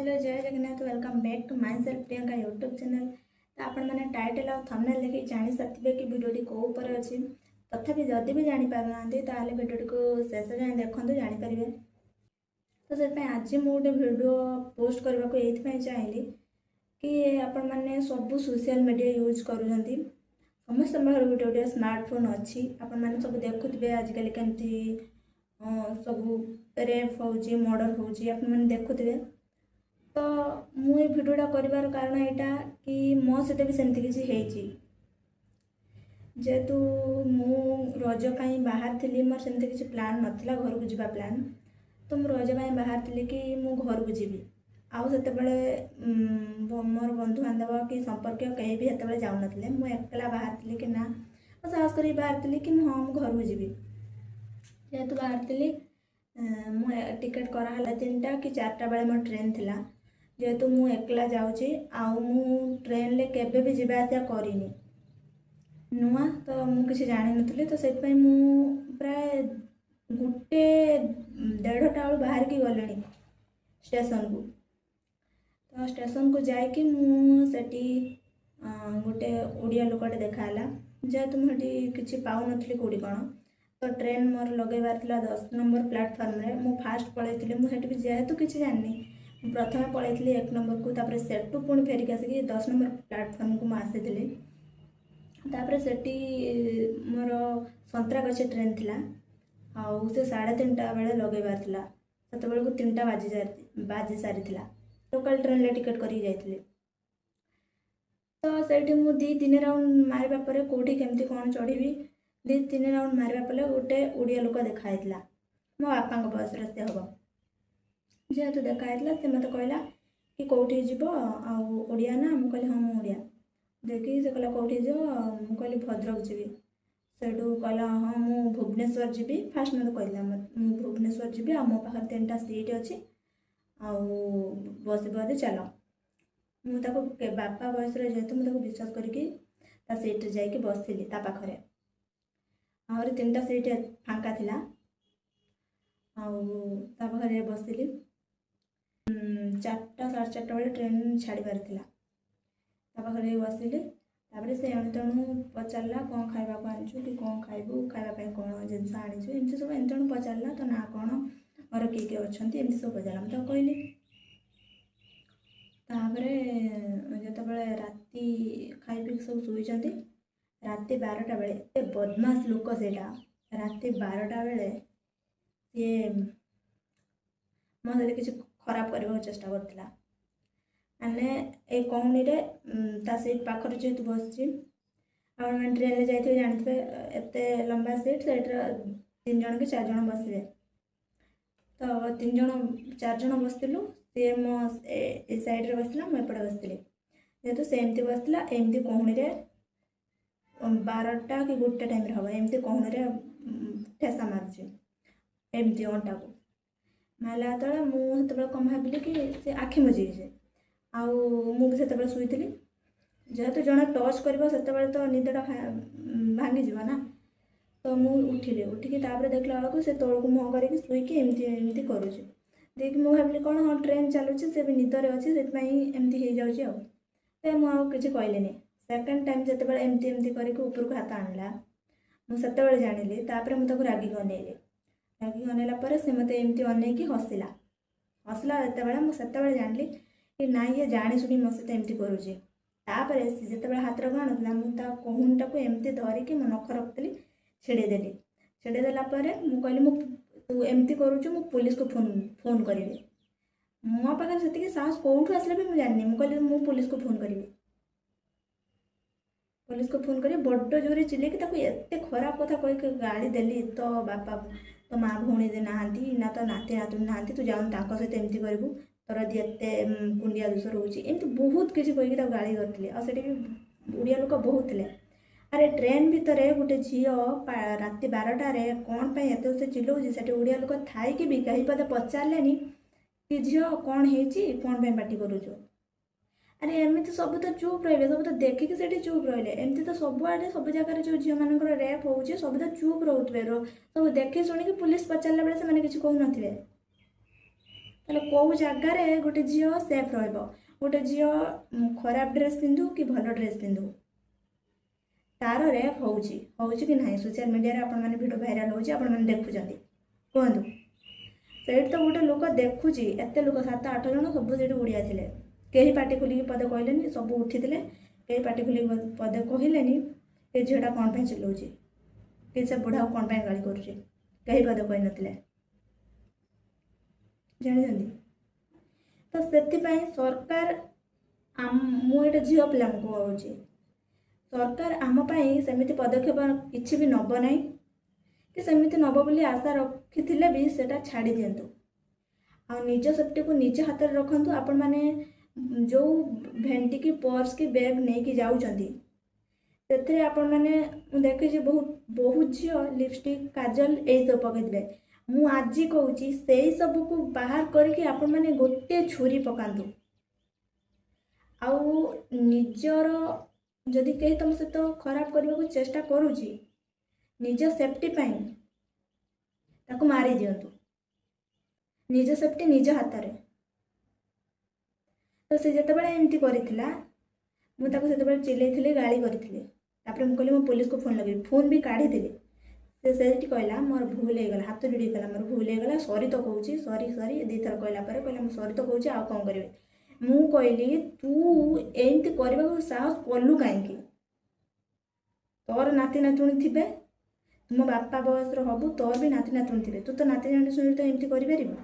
Hello Jai Jagannath welcome back to my self Priyanka YouTube channel. तो आपण मैंने टाइटल और थंबनेल देखि जानी सकते कि भिडियोटी कौ ऊपर अच्छी। तथापि जदि भी जापर ना भिडियोटी को शेष जाए देखूँ जानीपर। तो से आज मुझे गोटे भिडियो पोस्ट करने को ये चाहिए कि आपण मैंने सब सोशल मीडिया यूज करूँ समस्त पाखे गोटे गोटे स्मार्टफोन अच्छी आपण मैंने सब देखुवे आजिकल केमती सब रेप हो मर्डर हो देखुवे। तो मुझे भिडियोटा कर कारण यहाँ कि मो सहित भी सेमती किसी जेहेतु मु रज कहीं बाहर थी मोर सेमती किसी प्लान नाला घर को जीवा प्लान। तो मुझे रज कहीं बाहर थी कि मु घर को जीवी आउ से मोर बंधु बांधव कि संपर्क कहीं भी से जाऊन मुझे एकला बाहर थी कि ना साहस कर बाहर थी कि हाँ मुझे घर को जीवी जेहेतु बाहर थी मुझे टिकेट कराला 3टा कि 4टा बेले मोर ट्रेन थिला जेहेतु मु एकला जाऊँगी आउ ट्रेन ले केबे भी जीवा आसिया करिनी नुआ तो मुझे जानी नी तो से प्राय 1:30 बेलू बाहर की गले स्टेशन को। तो स्टेशन को जाकि मुझे गोटे ओडिया लोकटे देखाला जेहेतु मुझे किसी पाऊन कौटी कौन। तो ट्रेन मोर लगेबार 10 नंबर प्लाटफर्म रे मु फास्ट पलैली मुझे जेहेतु किसी जानी प्रथम पलैली 1 नंबर को तापर सेठू पुणी फेरिक आसिक 10 नंबर प्लाटफर्म को मुझे तापर सेठी मोर संतरागाछी ट्रेन थिला आउ से 3:30 बेले लगेबार थिला सेते बेलू 3टा बाजी सारी लोकल ट्रेन ले टिकेट कर जाइए। तो सेठी मु 2-3 राउंड मारिबा परे कोठी केमती कौन चढ़ी 2-3 राउंड मारिबा परे गोटे ओडिया लोक देखाइला मो बापा बयस से हम जेहेतु देखाइला से मत कहला कि कौटी जीव आड़िया ना मुझे कहली हाँ मुझे देखी से कहला कौटी जीव मुझे कहली भद्रक जीवी सेठू कहला हाँ मु भुवनेश्वर जीवी फास्ट मत कहला मु भुवनेश्वर जीवी आ मो पाखे 3टा सीट अच्छी बस बदे चल मुझे बापा बयस जेहेतु मुझे विश्वास करके सीट जाकि बसली पाखे आहरी 3टा सीट फांका थिला आखरे बसली 4टा 4:30 बेले ट्रेन छाड़बार पाखे बसली तापर से एणु तेणु पचारा कौन खावा आनीचु कि कौन खाइबू खावाई कौन जिनस आनीचु एमती सब एणु तेणु पचारा तो ना कौन घर किए अच्छा एमती सब पचारा मुझे कहली जिते राति खाई पी सब शुई राति 12टा बेले एत बदमाश लोक से राति 12टा बेले सी मो सहित किसी खराब करने चेष्टा करता मैंने ये कहूनी ता सीट पाखर जेहेतु बस ट्रेन में जाइए जानते एत लंबा सीट से 3 जन कि 4 जन बसवे। तो 3 जन 4 जन बसलु सी मो सैड्रे बसला मुझे बसती जेहेतु से एमती बसला एमती कहूनी 12टा कि 1 टाइम हम एमती कहूनी ठेसा मारुची एमती अंटा को मारा जो मुझे कम भाविली कि से आखि मुझे मुझे शुई जेहेतु जड़े टच कर तो निदटा भांगी जीव ना। तो मुझे उठिली उठिकी देखला बेलू से तौक मुह करके शुईकी एमती करुँच देख मुझे भाविली कौन हाँ ट्रेन चलुची से भी निदर अच्छी से एमती हो जाऊँगी मुझे कहली सेकेंड टाइम जिते एमती एमती करके ऊपर हाथ आणला मुझे जानिली मुझे रागिक अनेली रागिक अनेला से मत एमती अनेक हसला हसला जिते जानी कि ना ये जाणी शुणी मो सहित एमती करुँचे तापर जिते हाथ को आणुला मुझे कहूनटा को एमती धरिकी मो नख रखी छेड़देली छेड़देला मुझे कहली तू एमती करुचु मु पुलिस को फोन करी मो पाखे से साहस कौटू आसला भी मुझे जानी मुझे कहली मु पुलिस को फोन करी पुलिस को फोन करी बड़ जोरे चिल्लेकी एत खराब कथा कहीकि गाड़ी देली तो बापा तो माँ भौणी नहांती ना तो नाती नातुणी नहांती तू जाऊन सहित एमती करू तोर दी एत कुंडिया दोष रोचे एमती बहुत किसी कहीकि गाड़ी करते ओडिया लोक बहुत थे। अरे ट्रेन भितर गोटे झील राति 12टारे कौन पे एत से चिल्लाऊँ से ओडिया लोक थाई कि भी कहीं पदे पचारे कि झील कौन है कौन पे पार्टी करुचु अरे एमती सब तो चुप रे सब तो देखिकी से चुप रही एमती तो सबुआडे सब जगह जो झील मान रेप हो सब तो चुप रोवे सब देखी शुणी पुलिस पचारा बेले से किसी कहून ତାହେଲେ କେଉଁ ଜାଗାରେ ଗୋଟେ ଝିଅ ସେଫ୍ ରହିବ? ଗୋଟେ ଝିଅ ଖରାପ ଡ୍ରେସ୍ ପିନ୍ଧୁ କି ଭଲ ଡ୍ରେସ୍ ପିନ୍ଧୁ, ତାର ରେପ୍ ହେଉଛି କି ନାହିଁ? ସୋସିଆଲ ମିଡ଼ିଆରେ ଆପଣମାନେ ଭିଡ଼ିଓ ଭାଇରାଲ୍ ହେଉଛି, ଆପଣମାନେ ଦେଖୁଛନ୍ତି, କୁହନ୍ତୁ। ସେଇଠି ତ ଗୋଟେ ଲୋକ ଦେଖୁଛି, ଏତେ ଲୋକ 7-8 ଜଣ ସବୁ ସେଇଠି ଓଡ଼ିଆ ଥିଲେ, କେହି ପାଟି ଖୋଲିକି ପଦେ କହିଲେନି, ସବୁ ଉଠିଥିଲେ, କେହି ପାଟି ଖୋଲିକି ପଦେ କହିଲେନି ଏ ଝିଅଟା କ'ଣ ପାଇଁ ଚିଲଉଛି, କି ସେ ବୁଢ଼ାକୁ କ'ଣ ପାଇଁ ଗାଳି କରୁଛି, କେହି ପଦେ କହିନଥିଲେ, ଜାଣିଛନ୍ତି? ତ ସେଥିପାଇଁ ସରକାର, ମୁଁ ଏଇଟା ଝିଅ ପିଲାଙ୍କୁ କହୁଛି, ସରକାର ଆମ ପାଇଁ ସେମିତି ପଦକ୍ଷେପ କିଛି ବି ନେବ ନାହିଁ, କି ସେମିତି ନେବ ବୋଲି ଆଶା ରଖିଥିଲେ ବି ସେଟା ଛାଡ଼ି ଦିଅନ୍ତୁ। ଆଉ ନିଜ ସେଫ୍ଟିକୁ ନିଜ ହାତରେ ରଖନ୍ତୁ। ଆପଣମାନେ ଯେଉଁ ଭେଣ୍ଟି କି ପର୍ସ କି ବ୍ୟାଗ୍ ନେଇକି ଯାଉଛନ୍ତି, ସେଥିରେ ଆପଣମାନେ, ମୁଁ ଦେଖିଛି ବହୁତ ଝିଅ ଲିପଷ୍ଟିକ୍, କାଜଲ ଏଇସବୁ ପକାଇଥିବେ। ମୁଁ ଆଜି କହୁଛି ସେଇ ସବୁକୁ ବାହାର କରିକି ଆପଣମାନେ ଗୋଟିଏ ଛୁରୀ ପକାନ୍ତୁ। ଆଉ ନିଜର, ଯଦି କେହି ତମ ସହିତ ଖରାପ କରିବାକୁ ଚେଷ୍ଟା କରୁଛି, ନିଜ ସେଫ୍ଟି ପାଇଁ ତାକୁ ମାରି ଦିଅନ୍ତୁ। ନିଜ ସେଫ୍ଟି ନିଜ ହାତରେ। ତ ସେ ଯେତେବେଳେ ଏମିତି କରିଥିଲା, ମୁଁ ତାକୁ ସେତେବେଳେ ଚିଲେଇଥିଲି, ଗାଳି କରିଥିଲି। ତାପରେ ମୁଁ କହିଲି ମୁଁ ପୁଲିସକୁ ଫୋନ୍ ଲଗେଇବି, ଫୋନ୍ ବି କାଢ଼ିଥିଲି। ସେ ସେଇଠି କହିଲା ମୋର ଭୁଲ ହେଇଗଲା, ହାତ ଯୋଡ଼ିକି କହିଲା ମୋର ଭୁଲ ହେଇଗଲା, ସରି ତ କହୁଛି, ସରି 2 ଥର କହିଲା ପରେ କହିଲା ମୁଁ ସରି ତ କହୁଛି, ଆଉ କ'ଣ କରିବି? ମୁଁ କହିଲି ତୁ ଏମିତି କରିବାକୁ ସାହସ କଲୁ କାହିଁକି? ତୋର ନାତି ନାତୁଣୀ ଥିବେ, ତୁମ ବାପା ବୟସର ହବୁ, ତୋର ବି ନାତି ନାତୁଣୀ ଥିବେ, ତୁ ତ ନାତି ନାତୁଣୀ ତ ଏମିତି କରିପାରିବୁ?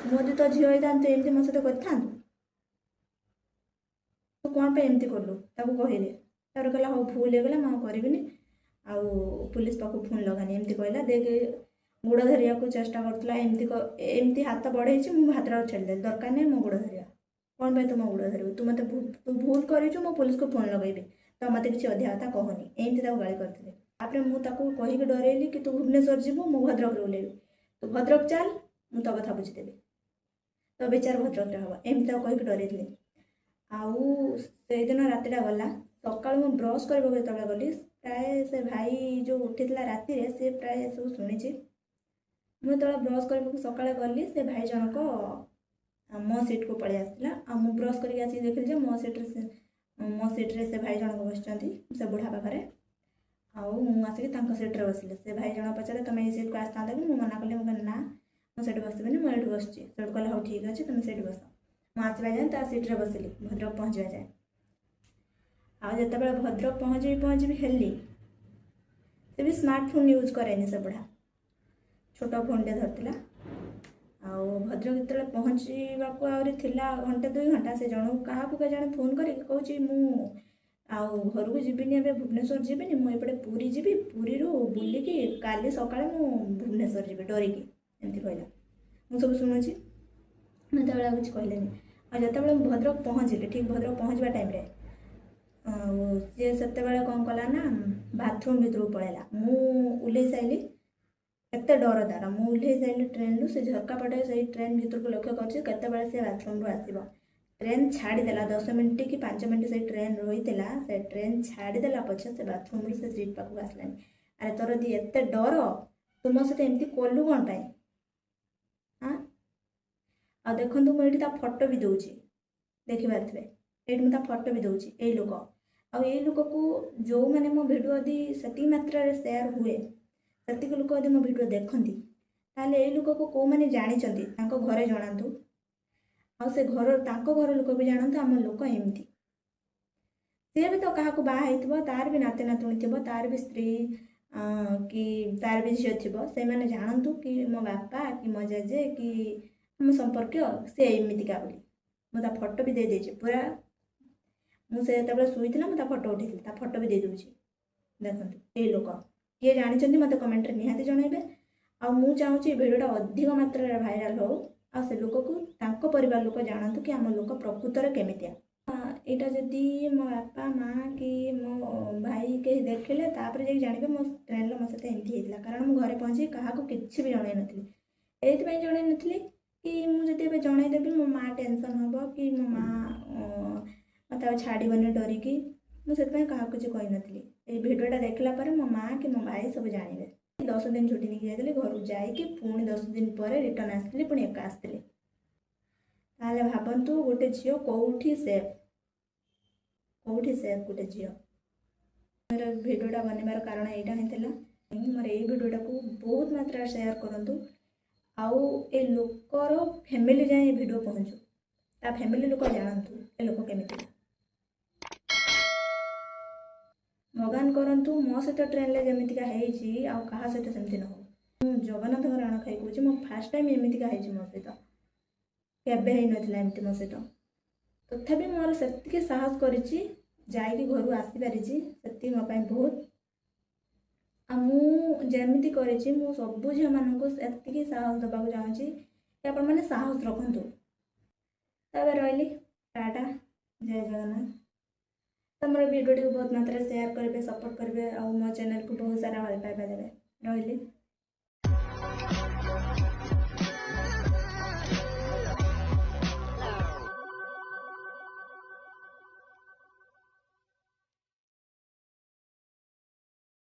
ମୁଁ ଯଦି ତୋ ଝିଅ ହେଇଥାନ୍ତୁ ଏମିତି ମୋ ସହିତ କରିଥାନ୍ତୁ? ତୁ କ'ଣ ପାଇଁ ଏମିତି କଲୁ? ତାକୁ କହିଲେ, ତାପରେ କହିଲା ହଉ ଭୁଲ ହେଇଗଲା, ମୁଁ ଆଉ କରିବିନି, ଆଉ ପୁଲିସ ପାଖକୁ ଫୋନ୍ ଲଗାନି, ଏମିତି କହିଲା। ଦେଖ ଗୋଡ଼ ଧରିବାକୁ ଚେଷ୍ଟା କରୁଥିଲା, ଏମିତି ହାତ ବଢ଼େଇଛି, ମୁଁ ହାତଟା ଛାଡ଼ିଦେଲି, ଦରକାର ନାହିଁ ମୋ ଗୋଡ଼ ଧରିବା। କ'ଣ ପାଇଁ ତୁ ମୋ ଗୋଡ଼ ଧରିବୁ? ତୁ ଭୁଲ କରିଛୁ, ମୁଁ ପୁଲିସକୁ ଫୋନ୍ ଲଗାଇବି, ତ ମୋତେ କିଛି ଅଧିକା କଥା କହନି, ଏମିତି ତାକୁ ଗାଳି କରିଥିଲି। ତାପରେ ମୁଁ ତାକୁ କହିକି ଡରେଇଲି କି ତୁ ଭୁବନେଶ୍ୱର ଯିବୁ, ମୁଁ ଭଦ୍ରକରେ ଓହ୍ଲେଇବି, ତୁ ଭଦ୍ରକ ଚାଲ, ମୁଁ ତୋ କଥା ବୁଝିଦେବି, ତୋ ବିଚାର ଭଦ୍ରକରେ ହେବ, ଏମିତି ତାକୁ କହିକି ଡରେଇଥିଲି। ଆଉ ସେଇଦିନ ରାତିଟା ଗଲା, ସକାଳୁ ମୁଁ ବ୍ରସ୍ କରିବାକୁ ଯେତେବେଳେ ଗଲି, ପ୍ରାୟ ସେ ଭାଇ ଯେଉଁ ଉଠିଥିଲା ରାତିରେ, ସେ ପ୍ରାୟ ସବୁ ଶୁଣିଛି। ମୁଁ ଯେତେବେଳେ ବ୍ରସ୍ କରିବାକୁ ସକାଳେ ଗଲି, ସେ ଭାଇ ଜଣକ ମୋ ସିଟ୍କୁ ପଳେଇ ଆସିଥିଲା। ଆଉ ମୁଁ ବ୍ରସ୍ କରିକି ଆସିକି ଦେଖିଲି ଯେ ମୋ ସିଟ୍ରେ ସେ ଭାଇ ଜଣକ ବସିଛନ୍ତି, ସେ ବୁଢ଼ା ପାଖରେ। ଆଉ ମୁଁ ଆସିକି ତାଙ୍କ ସିଟ୍ରେ ବସିଲି। ସେ ଭାଇ ଜଣକ ପଚାରେ ତୁମେ ଏଇ ସିଟ୍କୁ ଆସିଥାନ୍ତା କି? ମୁଁ ମନା କଲି, ମୁଁ କହିଲି ନା ମୁଁ ସେଠି ବସିବିନି, ମୁଁ ଏଇଠି ବସିଛି। ସେଠୁ କହିଲେ ହଉ ଠିକ୍ ଅଛି, ତୁମେ ସେଇଠି ବସ। ମୁଁ ଆସିବା ଯାଏଁ ତା ସିଟ୍ରେ ବସିଲି, ଭଦ୍ରକ ପହଞ୍ଚିବା ଯାଏଁ। ଆଉ ଯେତେବେଳେ ଭଦ୍ରକ ପହଞ୍ଚିବି ହେଲି, ସେ ବି ସ୍ମାର୍ଟଫୋନ୍ ୟୁଜ୍ କରେନି, ସେ ବୁଢ଼ା ଛୋଟ ଫୋନ୍ଟେ ଧରିଥିଲା। ଆଉ ଭଦ୍ରକ ଯେତେବେଳେ ପହଞ୍ଚିବାକୁ ଆହୁରି ଥିଲା 1-2 ଘଣ୍ଟା, ସେ ଜଣକୁ କାହାକୁ କେଜାଣି ଫୋନ୍ କରିକି କହୁଛି ମୁଁ ଆଉ ଘରକୁ ଯିବିନି, ଏବେ ଭୁବନେଶ୍ୱର ଯିବିନି, ମୁଁ ଏପଟେ ପୁରୀ ଯିବି, ପୁରୀରୁ ବୁଲିକି କାଲି ସକାଳେ ମୁଁ ଭୁବନେଶ୍ୱର ଯିବି, ଡରିକି ଏମିତି କହିଲା। ମୁଁ ସବୁ ଶୁଣୁଛି, ସେତେବେଳେ ଆଉ କିଛି କହିଲେନି। ଆଉ ଯେତେବେଳେ ମୁଁ ଭଦ୍ରକ ପହଞ୍ଚିଲି, ଠିକ୍ ଭଦ୍ରକ ପହଞ୍ଚିବା ଟାଇମ୍ରେ, ଆଉ ସିଏ ସେତେବେଳେ କ'ଣ କଲା ନା ବାଥରୁମ୍ ଭିତରକୁ ପଳେଇଲା। ମୁଁ ଓହ୍ଲେଇ ସାରିଲି, ଏତେ ଡର ତାର, ମୁଁ ଓହ୍ଲେଇ ସାରିଲି ଟ୍ରେନ୍ରୁ, ସେ ଝରକା ପଟେ ସେଇ ଟ୍ରେନ୍ ଭିତରକୁ ଲକ୍ଷ୍ୟ କରୁଛି କେତେବେଳେ ସେ ବାଥରୁମ୍ରୁ ଆସିବ। ଟ୍ରେନ୍ ଛାଡ଼ିଦେଲା, 10 ମିନିଟ୍ କି 5 ମିନିଟ୍ ସେଇ ଟ୍ରେନ୍ ରହିଥିଲା, ସେ ଟ୍ରେନ୍ ଛାଡ଼ିଦେଲା ପଛେ ସେ ବାଥରୁମ୍ରୁ ସେ ସିଟ୍ ପାଖକୁ ଆସିଲାନି। ଆରେ ତୋର ଯଦି ଏତେ ଡର, ତୁ ମୋ ସହିତ ଏମିତି କଲୁ କ'ଣ ପାଇଁ? ହଁ, ଆଉ ଦେଖନ୍ତୁ ମୁଁ ଏଇଠି ତା ଫଟୋ ବି ଦେଉଛି, ଦେଖିପାରୁଥିବେ, ଏଇଠି ମୁଁ ତା ଫଟୋ ବି ଦେଉଛି। ଏଇ ଲୋକ, ଆଉ ଏଇ ଲୋକକୁ ଯେଉଁମାନେ ମୋ ଭିଡ଼ିଓ ଯଦି ସେତିକି ମାତ୍ରାରେ ସେୟାର ହୁଏ, ସେତିକି ଲୋକ ଯଦି ମୋ ଭିଡ଼ିଓ ଦେଖନ୍ତି, ତାହେଲେ ଏଇ ଲୋକକୁ କେଉଁମାନେ ଜାଣିଛନ୍ତି ତାଙ୍କ ଘରେ ଜଣାନ୍ତୁ। ଆଉ ସେ ତାଙ୍କ ଘର ଲୋକ ବି ଜାଣନ୍ତୁ ଆମ ଲୋକ ଏମିତି। ସିଏ ବି ତ କାହାକୁ ବାହା ହେଇଥିବ, ତାର ବି ନାତି ନାତୁଣୀ ଥିବ, ତାର ବି ସ୍ତ୍ରୀ କି ତାର ବି ଝିଅ ଥିବ, ସେମାନେ ଜାଣନ୍ତୁ କି ମୋ ବାପା କି ମୋ ଜେଜେ କି ମୋ ସମ୍ପର୍କୀୟ ସେ ଏମିତିକା ବୋଲି। ମୁଁ ତା ଫଟୋ ବି ଦେଇଦେଇଛି ପୁରା। ମୁଁ ସେ ଯେତେବେଳେ ଶୋଇଥିଲା ମୁଁ ତା ଫଟୋ ଉଠେଇଥିଲି, ତା ଫଟୋ ବି ଦେଇଦେଉଛି, ଦେଖନ୍ତୁ। ଏଇ ଲୋକ କିଏ ଜାଣିଛନ୍ତି ମୋତେ କମେଣ୍ଟରେ ନିହାତି ଜଣାଇବେ। ଆଉ ମୁଁ ଚାହୁଁଛି ଏ ଭିଡ଼ିଓଟା ଅଧିକ ମାତ୍ରାରେ ଭାଇରାଲ୍ ହେଉ, ଆଉ ସେ ଲୋକକୁ ତାଙ୍କ ପରିବାର ଲୋକ ଜାଣନ୍ତୁ କି ଆମ ଲୋକ ପ୍ରକୃତରେ କେମିତିଆ। ଏଇଟା ଯଦି ମୋ ବାପା ମା' କି ମୋ ଭାଇ କେହି ଦେଖିଲେ, ତାପରେ ଯାଇକି ଜାଣିବେ ମୋ ଟ୍ରେନ୍ରେ ମୋ ସହିତ ଏମିତି ହେଇଥିଲା। କାରଣ ମୁଁ ଘରେ ପହଞ୍ଚି କାହାକୁ କିଛି ବି ଜଣାଇ ନଥିଲି। ଏଇଥିପାଇଁ ଜଣାଇ ନଥିଲି କି ମୁଁ ଯଦି ଏବେ ଜଣାଇଦେବି ମୋ ମା' ଟେନସନ୍ ହେବ, କି ମୋ ମା' ମୋତେ ଆଉ ଛାଡ଼ିବନି ଡରିକି, ମୁଁ ସେଥିପାଇଁ କାହାକୁ କିଛି କହିନଥିଲି। ଏଇ ଭିଡ଼ିଓଟା ଦେଖିଲା ପରେ ମୋ ମା' କି ମୋ ଭାଇ ସବୁ ଜାଣିବେ। 10 दिन छुट्टी नहीं जाइए घर जाकि पुणी 10 दिन पर रिटर्न आसली पुणी एका आसली ताले भावतु गोटे झील कौटी सेफ गोटे झील मोर भिडियोटा बनवार कारण यहाँ ही था मोर ये भिडियोटा को बहुत मात्रा शेयर करूँ आउ ए लोकर फैमिली जाए ये भिडियो पहुँचू ता फैमिली लोक जानतु ए लोक केमिति भगवान करंतु मो सहित ट्रेन में जमीतिका है आउ कहा सहित सेमती न हो जगन्नाथ राण खाई कहे मो फास्ट टाइम एमतीका है मो सहित केबे ही नथिला एमती मो सहित तथापि मोर सेतिके साहस करिछि जाइकी घर आसी पारिछि सेति मो पई बहुत आ मु जेमिति करिछि मु सब झियो माननको सेतिके साहस दबाक चाहूछि कि आपण माने साहस रखंतु तबे रहली टाटा जय जगन्नाथ तुम वीडियो को बहुत मात्रा शेयर करेंगे सपोर्ट करेंगे और मो चैनल को बहुत सारा भल पाइबा देवे रही।